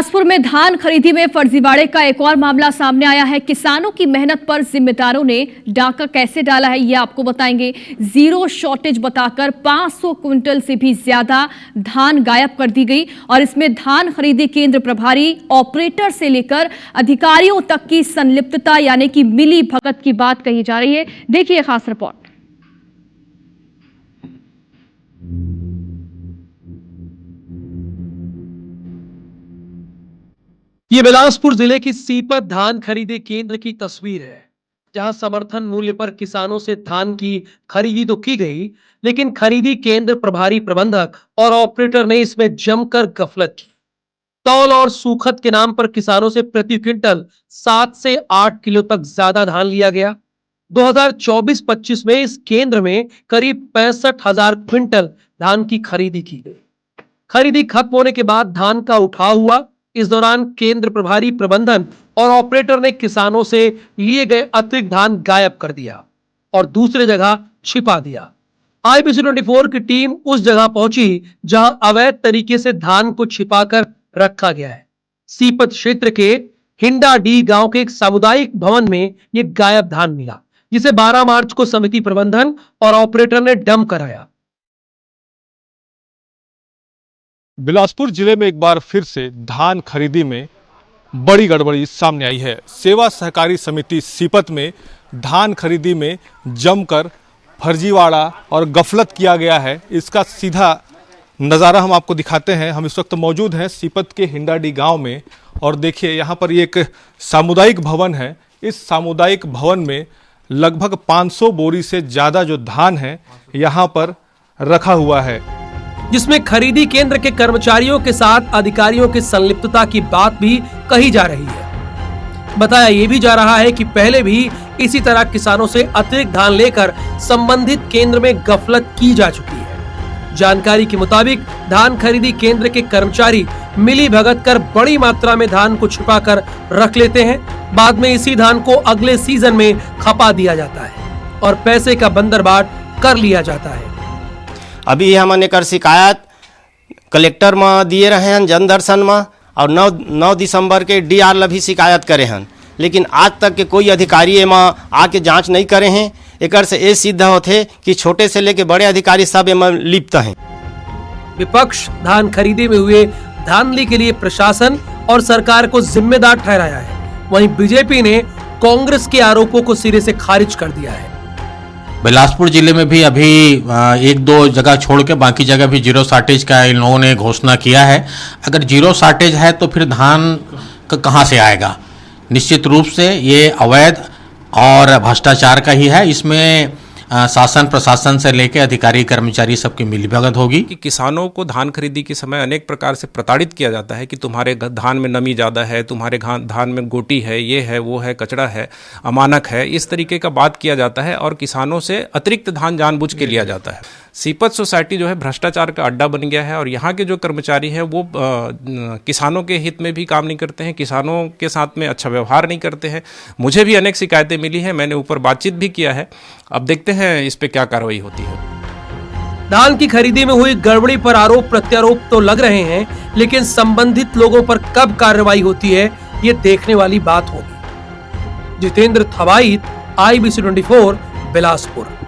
बिलासपुर में धान खरीदी में फर्जीवाड़े का एक और मामला सामने आया है। किसानों की मेहनत पर जिम्मेदारों ने डाका कैसे डाला है, ये आपको बताएंगे। जीरो शॉर्टेज बताकर 500 क्विंटल से भी ज्यादा धान गायब कर दी गई और इसमें धान खरीदी केंद्र प्रभारी, ऑपरेटर से लेकर अधिकारियों तक की संलिप्तता यानी कि मिली भगत की बात कही जा रही है। देखिए खास रिपोर्ट। ये बिलासपुर जिले की सीपत धान खरीदी केंद्र की तस्वीर है, जहां समर्थन मूल्य पर किसानों से धान की खरीदी तो की गई, लेकिन खरीदी केंद्र प्रभारी, प्रबंधक और ऑपरेटर ने इसमें जमकर गफलत की। तौल और सूखत के नाम पर किसानों से प्रति क्विंटल 7 से 8 किलो तक ज्यादा धान लिया गया। 2024-25 में इस केंद्र में करीब 65,000 क्विंटल धान की खरीदी की गई। खरीदी खत्म होने के बाद धान का उठाव हुआ। इस दौरान केंद्र प्रभारी, प्रबंधन और ऑपरेटर ने किसानों से लिए गए अतिरिक्त धान गायब कर दिया और दूसरे जगह छिपा दिया। IBC 24 की टीम उस जगह पहुंची जहां अवैध तरीके से धान को छिपाकर रखा गया है। सीपत क्षेत्र के हिंडाडीह गांव के एक सामुदायिक भवन में यह गायब धान मिला, जिसे 12 मार्च को समिति प्रबंधन और ऑपरेटर ने डंप कराया। बिलासपुर जिले में एक बार फिर से धान खरीदी में बड़ी गड़बड़ी सामने आई है। सेवा सहकारी समिति सीपत में धान खरीदी में जमकर फर्जीवाड़ा और गफलत किया गया है। इसका सीधा नज़ारा हम आपको दिखाते हैं। हम इस वक्त मौजूद हैं सीपत के हिंडाडीह गांव में और देखिए यहाँ पर एक सामुदायिक भवन है। इस सामुदायिक भवन में लगभग 500 बोरी से ज़्यादा जो धान है यहाँ पर रखा हुआ है, जिसमें खरीदी केंद्र के कर्मचारियों के साथ अधिकारियों की संलिप्तता की बात भी कही जा रही है। बताया यह भी जा रहा है कि पहले भी इसी तरह किसानों से अतिरिक्त धान लेकर संबंधित केंद्र में गफलत की जा चुकी है। जानकारी के मुताबिक धान खरीदी केंद्र के कर्मचारी मिली भगत कर बड़ी मात्रा में धान को छिपाकर रख लेते हैं। बाद में इसी धान को अगले सीजन में खपा दिया जाता है और पैसे का बंदरबाट कर लिया जाता है। अभी हमने कर शिकायत कलेक्टर में दिए रहे हैं, जनदर्शन में, और 9 दिसंबर के DR ला भी शिकायत करे हैं, लेकिन आज तक के कोई अधिकारी में आके जांच नहीं करे हैं। एक से ये सिद्ध होते कि छोटे से लेके बड़े अधिकारी सब में लिप्त हैं। विपक्ष धान खरीदी में हुए धांधली के लिए प्रशासन और सरकार को जिम्मेदार ठहराया है। वहीं बीजेपी ने कांग्रेस के आरोपों को सिरे से खारिज कर दिया है। बिलासपुर जिले में भी अभी 1-2 जगह छोड़ के बाकी जगह भी जीरो शॉर्टेज का इन लोगों ने घोषणा किया है। अगर जीरो शॉर्टेज है तो फिर धान कहाँ से आएगा? निश्चित रूप से ये अवैध और भ्रष्टाचार का ही है। इसमें शासन प्रशासन से लेकर अधिकारी कर्मचारी सबकी मिलीभगत होगी। कि किसानों को धान खरीदी के समय अनेक प्रकार से प्रताड़ित किया जाता है कि तुम्हारे धान में नमी ज़्यादा है, तुम्हारे धान में गोटी है, ये है, वो है, कचड़ा है, अमानक है, इस तरीके का बात किया जाता है और किसानों से अतिरिक्त धान जानबूझ के लिया जाता है। सीपत सोसाइटी जो है भ्रष्टाचार का अड्डा बन गया है और यहाँ के जो कर्मचारी हैं वो किसानों के हित में भी काम नहीं करते हैं, किसानों के साथ में अच्छा व्यवहार नहीं करते हैं। मुझे भी अनेक शिकायतें मिली हैं, मैंने ऊपर बातचीत भी किया है। अब देखते हैं इस पे क्या कार्रवाई होती है। धान की खरीदी में हुई गड़बड़ी पर आरोप प्रत्यारोप तो लग रहे हैं, लेकिन संबंधित लोगों पर कब कार्रवाई होती है ये देखने वाली बात होगी। जितेंद्र थवाईत, IBC 24, बिलासपुर।